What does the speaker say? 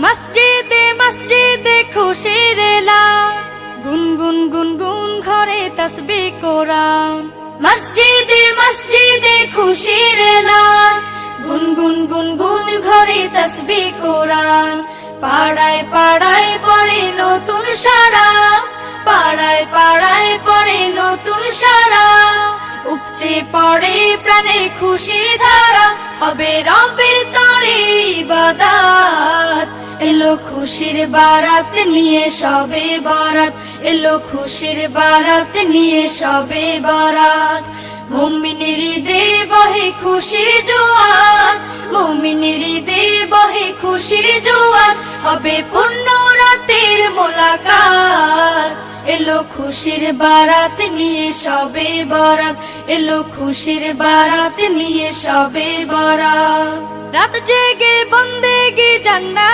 মসজিদে মসজিদে খুশির এলান, গুনগুন গুনগুন ঘরে তাসবিহ কোরআন। মসজিদে মসজিদে খুশির এলান, গুনগুন গুনগুন ঘরে তাসবিহ কোরআন। পাড়ায় পাড়ায় পড়ে নতুন সারা, পাড়ায় পাড়ায় পড়ে নতুন সারা। উপচে পড়ে প্রাণে খুশির ধারা, হবে রবের তরে ইবাদত। এলো খুশির বারাত নিয়ে সবে বরাত, এলো খুশির বারাত নিয়ে সবে বরাত। মুমিনের ঈদে বহে খুশির জোয়ার, মুমিনের ঈদে বহে খুশির জোয়ার। হবে পূর্ণ রাতের মোলাকাত, এলো খুশির বারাত নিয়ে সবে বরাত, এলো খুশির বারাত নিয়ে সবে বরাত। রাত জেগে বন্দেগি জান্নাত